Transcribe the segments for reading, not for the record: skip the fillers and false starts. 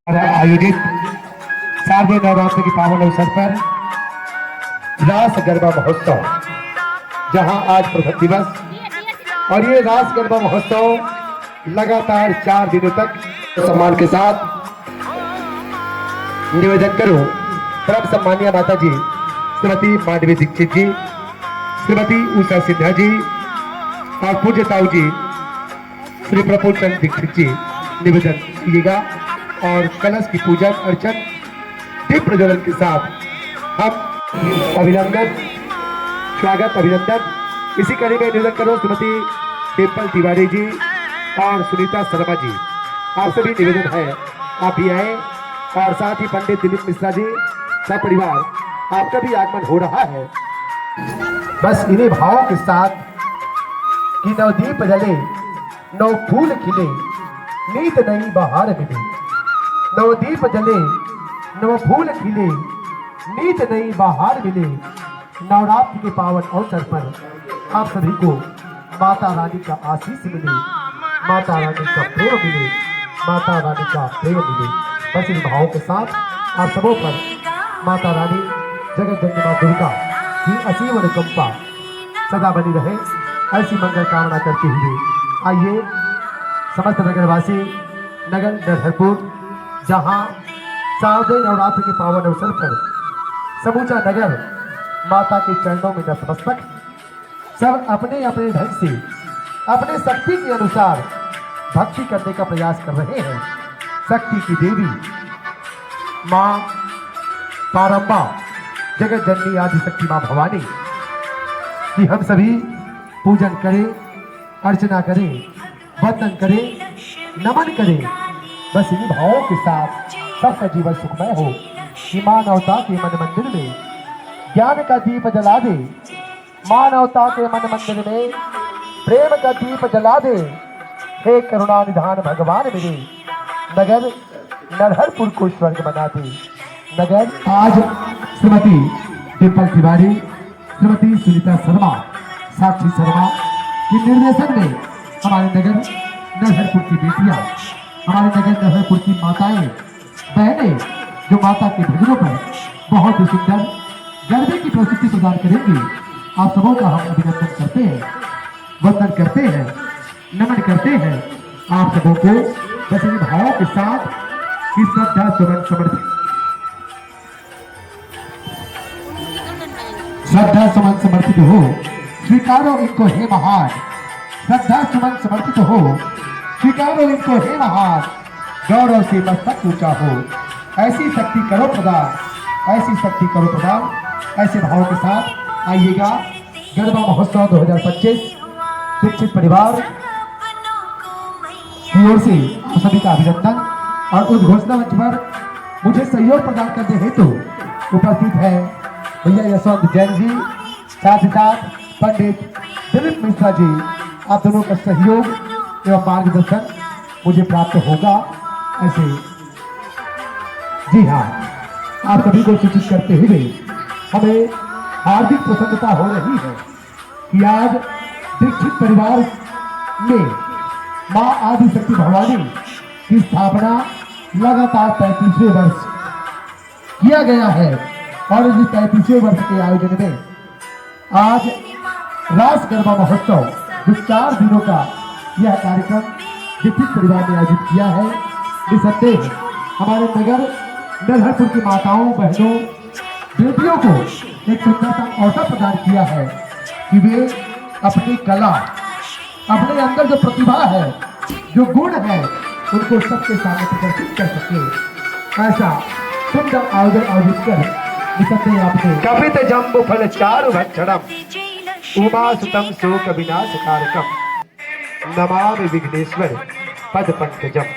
आयोजित शारदीय नवरात्र के पावन अवसर पर रास गरबा महोत्सव, जहां आज प्रथम दिवस और ये रास गरबा महोत्सव लगातार 4 दिनों तक सम्मान के साथ निवेदन करूं। परम सम्मानीय माता जी श्रीमती मांडवी दीक्षित जी, श्रीमती उषा सिन्हा जी और पूज्य ताऊ जी श्री प्रफुल्ल चंद्र दीक्षित जी निवेदन कीजिएगा और कलश की पूजा अर्चन दीप प्रज्वलन के साथ हम अभिनंदन स्वागत अभिनंदन इसी कड़ी में निवेदन करो श्रीमती डिम्पल तिवारी जी और सुनीता शर्मा जी, आप सभी निवेदन है आप भी आए और साथ ही पंडित दिलीप मिश्रा जी सब परिवार आपका भी आगमन हो रहा है। बस इन्हीं भावों के साथ कि नवदीप जले नव फूल खिले नीत नई बहार मिले, नवदीप जले नव फूल खिले नीत नई बहार मिले। नवरात्र के पावन अवसर पर आप सभी को माता रानी का आशीष मिले, माता रानी का प्रेम मिले, माता रानी का प्रेम मिले। बस इन भावों के साथ आप सबों पर माता रानी जगत जननी मां दुर्गा की असीम अनुकंपा सदा बनी रहे, ऐसी मंगल कामना करते हुए आइए समस्त नगरवासी नगर नरहरपुर, जहां शारदीय नवरात्र के पावन अवसर पर समूचा नगर माता के चरणों में नतमस्तक, सब अपने अपने ढंग से अपने शक्ति के अनुसार भक्ति करने का प्रयास कर रहे हैं। शक्ति की देवी मां पारंबा जगत जननी आदि शक्ति मां भवानी कि हम सभी पूजन करें, अर्चना करें, वंदन करें, नमन करें। बस इन भावों के साथ सबका जीवन सुखमय हो कि मानवता के मन मंदिर में ज्ञान का दीप जला दे, मानवता के मन मंदिर में प्रेम का दीप जला दे। हे करुणा निधान भगवान मेरे, नगर नरहरपुर को स्वर्ग बना दे। नगर आज श्रीमती डिम्पल तिवारी, श्रीमती सुनीता शर्मा, साक्षी शर्मा के निर्देशन में हमारे नगर नरहरपुर की बेटियां, हमारे नगर नरहरपुर की माताएं बहनें जो माता के भजनों पर बहुत ही सुंदर गरबे की प्रस्तुति प्रदान करेंगी। आप सबों का हम अभिनंदन करते हैं, वंदन करते हैं, नमन करते हैं आप सबों को। बस इन भावों के साथ कि श्रद्धा सुमन समर्पित, श्रद्धा सुमन समर्पित हो, स्वीकारो इनको हे महान। श्रद्धा सुमन समर्पित हो, स्वीकारो इनको हे महान। गौरव से मस्तक ऊंचा हो, ऐसी शक्ति करो प्रदान, ऐसी शक्ति करो प्रदान। ऐसे भावों के साथ आइएगा। गरबा महोत्सव 2025 दीक्षित परिवार की ओर से आप सभी का अभिनंदन और उस घोषणा मंच पर मुझे सहयोग प्रदान करने हेतु उपस्थित है भैया यशवंत जैन जी, साथ ही साथ पंडित दिलीप मिश्रा जी। आप दोनों का सहयोग एवं मार्गदर्शन मुझे प्राप्त होगा। ऐसे जी हाँ, आप सभी को सूचित करते हुए हमें हार्दिक प्रसन्नता हो रही है कि आज दीक्षित परिवार में मां आदि शक्ति भवानी की स्थापना लगातार 35वें वर्ष किया गया है और इस 35वें वर्ष के आयोजन में आज रास गरबा महोत्सव जो 4 दिनों का यह कार्यक्रम दीक्षित परिवार ने आयोजित किया है। निसंदेह हमारे नगर नरहरपुर की माताओं, बहनों, बेटियों को एक सुंदर सा अवसर प्रदान किया है कि वे अपनी कला, अपने अंदर जो प्रतिभा है, जो गुण है, उनको सबके सामने प्रदर्शित कर सके। ऐसा सुंदर आयोजन आयोजित कर निसंदेह आपने कपित जम्बु फल चारु भक्षणम उमा सुतम शोक विनाश कारकम नमामि विघ्नेश्वर पद पंकजम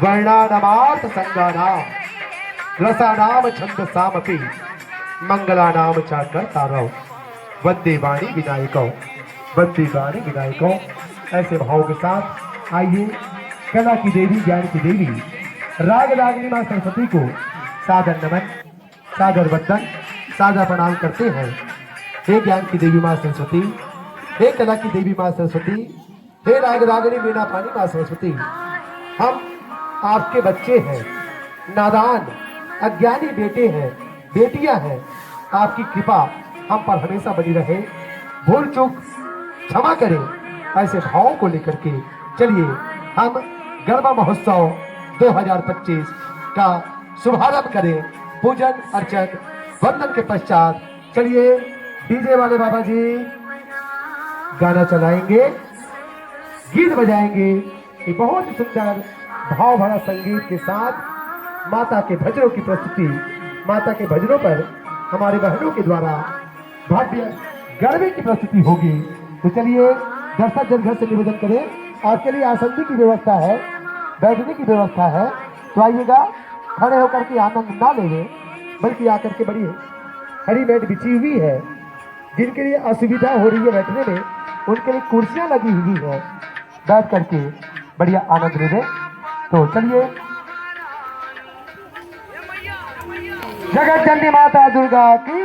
वर्णानामार्थ संगानाम रसानाम छंदसामपि मंगलानाम च कर्तारौ वंदे वाणी विनायकौ, वंदे वाणी विनायकौ। ऐसे भाव के साथ आइए कला की देवी, ज्ञान की देवी, राग रागिनी मां सरस्वती को सादर नमन, सादर वंदन, सादर प्रणाम करते हैं। हे ज्ञान की देवी मां सरस्वती, हे कला की देवी मां सरस्वती, हे राग रागिनी वीणा पानी मां सरस्वती, हम आपके बच्चे हैं, नादान अज्ञानी बेटे हैं, बेटियां हैं। आपकी कृपा हम पर हमेशा बनी रहे। भूल चूक क्षमा करें। ऐसे भावों को लेकर के चलिए हम गरबा महोत्सव 2025 का शुभारंभ करें। पूजन अर्चन वंदन के पश्चात चलिए डीजे वाले बाबा जी गाना चलाएंगे, गीत बजाएंगे। ये बहुत ही सुंदर भाव भरा संगीत के साथ माता के भजनों की प्रस्तुति, माता के भजनों पर हमारे बहनों के द्वारा भव्य गरबे की प्रस्तुति होगी। तो चलिए दर्शक जन घर से निवेदन करें। आपके लिए आसंदी की व्यवस्था है, बैठने की व्यवस्था है। तो आइएगा, खड़े होकर के आनंद ना लेंगे, बल्कि आकर के बड़ी हरी मैट बिछी हुई है। जिनके लिए असुविधा हो रही है बैठने में, उनके लिए कुर्सियां लगी हुई है, बैठ करके बढ़िया आनंद ले लें। तो चलिए जगत जननी माता दुर्गा की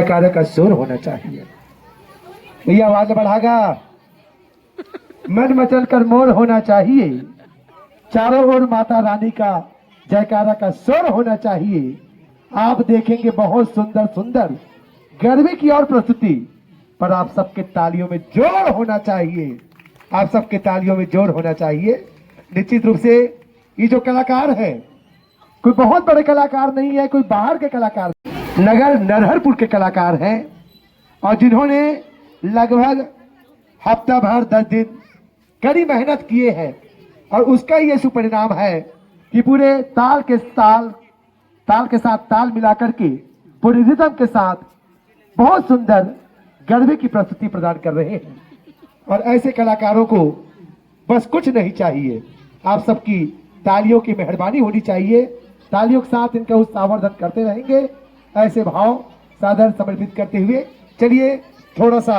जयकारा का शोर होना चाहिए। भैया आवाज बढ़ागा, मन मचल कर मोर होना चाहिए, चारों ओर माता रानी का जयकारा का शोर होना चाहिए। आप देखेंगे बहुत सुंदर सुंदर गरबे की और प्रस्तुति, पर आप सबके तालियों में जोर होना चाहिए, आप सबके तालियों में जोर होना चाहिए। निश्चित रूप से ये जो कलाकार है कोई बहुत बड़े कलाकार नहीं है, कोई बाहर के कलाकार, नगर नरहरपुर के कलाकार हैं, और जिन्होंने लगभग हफ्ता भर 10 दिन कड़ी मेहनत किए हैं, और उसका ये सुपरिणाम है कि पूरे ताल के साथ ताल मिलाकर के पूरे रिदम के साथ बहुत सुंदर गरबे की प्रस्तुति प्रदान कर रहे हैं। और ऐसे कलाकारों को बस कुछ नहीं चाहिए, आप सबकी तालियों की मेहरबानी होनी चाहिए। तालियों के साथ इनका उत्साहवर्धन करते रहेंगे, ऐसे भाव सादर समर्पित करते हुए चलिए थोड़ा सा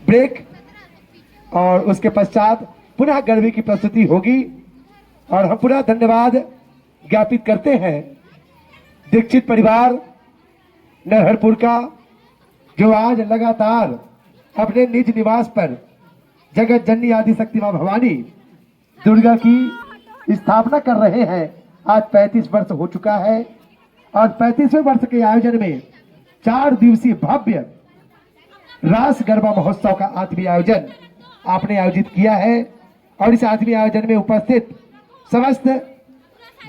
ब्रेक, और उसके पश्चात पुनः गरबे की प्रस्तुति होगी। और हम पुनः धन्यवाद ज्ञापित करते हैं दीक्षित परिवार नरहरपुर का, जो आज लगातार अपने निज निवास पर जगत जननी आदि शक्ति मां भवानी दुर्गा की स्थापना कर रहे हैं। आज 35 वर्ष हो चुका है, और 35वें वर्ष के आयोजन में 4 दिवसीय भव्य रास गरबा महोत्सव का आत्मीय आयोजन आपने आयोजित किया है। और इस आत्मीय आयोजन में उपस्थित समस्त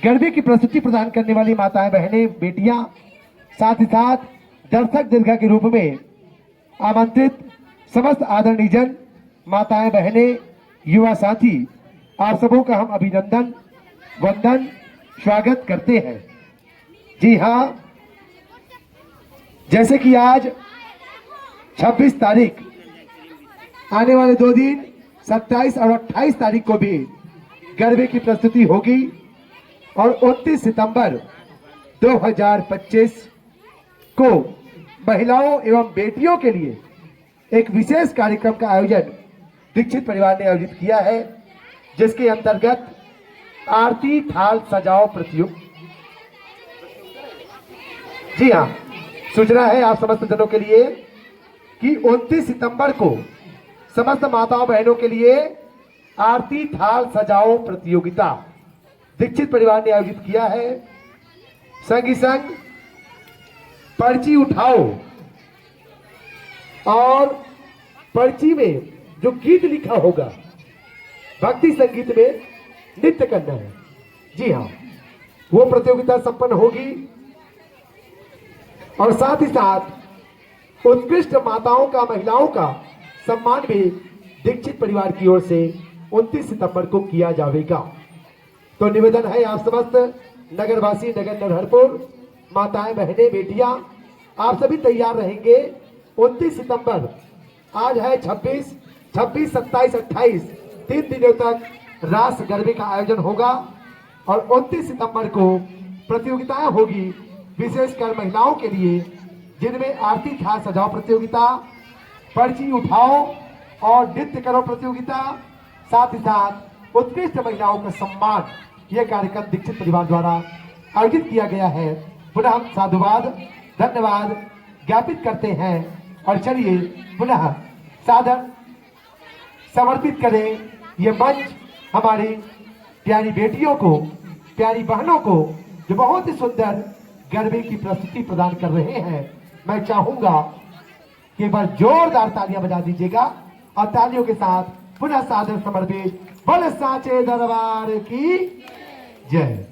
गरबे की प्रस्तुति प्रदान करने वाली माताएं, बहनें, बेटियां, साथ ही साथ दर्शक दीर्घा के रूप में आमंत्रित समस्त आदरणीय जन, माताएं, बहनें, युवा साथी, आप सबों का हम अभिनंदन, वंदन, स्वागत करते हैं। जी हाँ, जैसे कि आज 26 तारीख, आने वाले 2 दिन 27 और 28 तारीख को भी गरबे की प्रस्तुति होगी, और 29 सितंबर 2025 को महिलाओं एवं बेटियों के लिए एक विशेष कार्यक्रम का आयोजन दीक्षित परिवार ने आयोजित किया है, जिसके अंतर्गत आरती थाल सजाओ प्रतियोगिता। जी हाँ, सूचना है आप समस्त जनों के लिए कि 29 सितंबर को समस्त माताओं बहनों के लिए आरती थाल सजाओ प्रतियोगिता दीक्षित परिवार ने आयोजित किया है। संग ही संग पर्ची उठाओ, और पर्ची में जो गीत लिखा होगा भक्ति संगीत में नृत्य करना है। जी हाँ, वो प्रतियोगिता संपन्न होगी, और साथ ही साथ उत्कृष्ट माताओं का, महिलाओं का सम्मान भी दीक्षित परिवार की ओर से 29 सितंबर को किया जाएगा। तो निवेदन है आप समस्त नगरवासी, नगर नरहरपुर, माताएं, बहनें, बेटियां, आप सभी तैयार रहेंगे। 29 सितंबर, आज है 26, 27, 28 3 दिनों तक रास गरबे का आयोजन होगा, और 29 सितंबर को प्रतियोगिताएं होगी, विशेषकर महिलाओं के लिए, जिनमें आरती थाल सजाओ प्रतियोगिता, पर्ची उठाओ और नृत्य करो प्रतियोगिता, साथ ही साथ उत्कृष्ट महिलाओं का सम्मान, यह कार्यक्रम दीक्षित परिवार द्वारा आयोजित किया गया है। पुनः हम साधुवाद, धन्यवाद ज्ञापित करते हैं, और चलिए पुनः सादर समर्पित करें ये मंच हमारी प्यारी बेटियों को, प्यारी बहनों को, जो बहुत ही सुंदर गरबे की प्रस्तुति प्रदान कर रहे हैं। मैं चाहूंगा कि एक बार जोरदार तालियां बजा दीजिएगा, और तालियों के साथ पुनः सादर समर्पित बोले साचे दरबार की जय।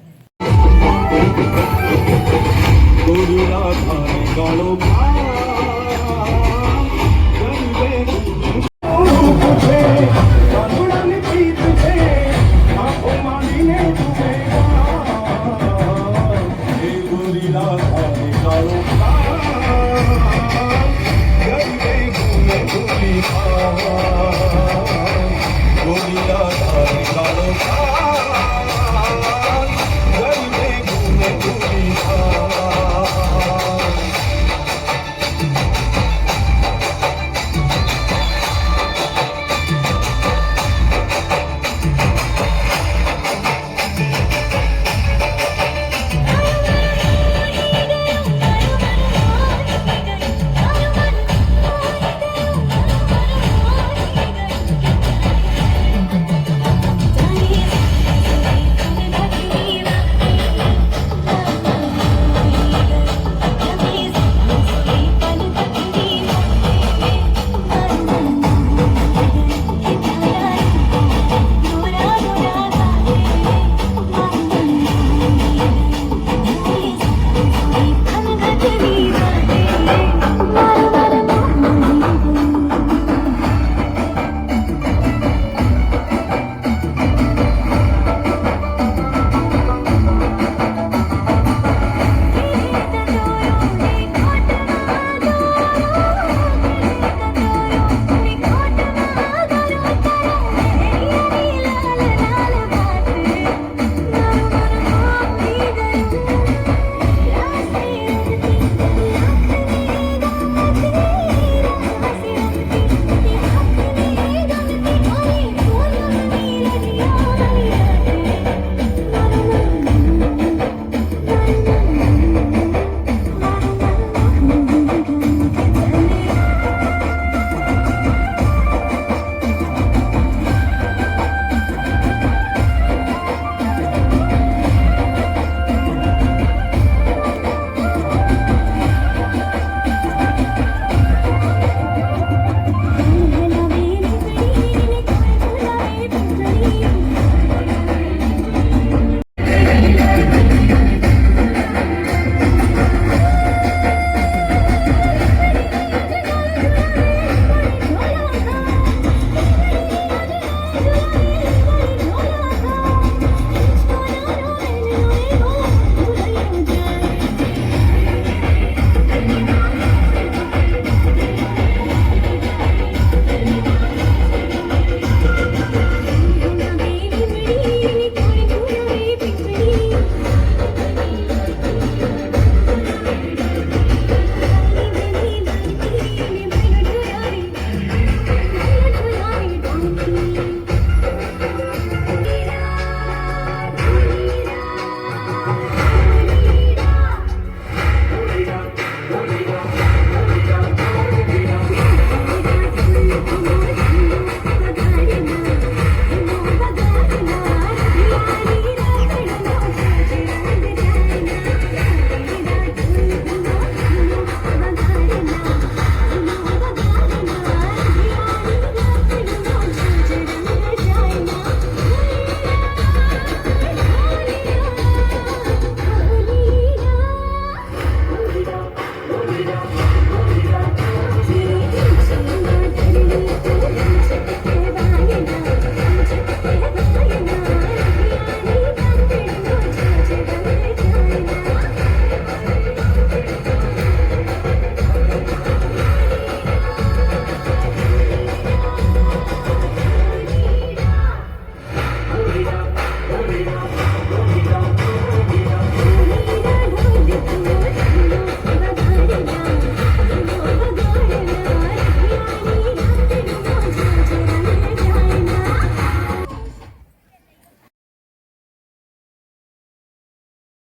Oh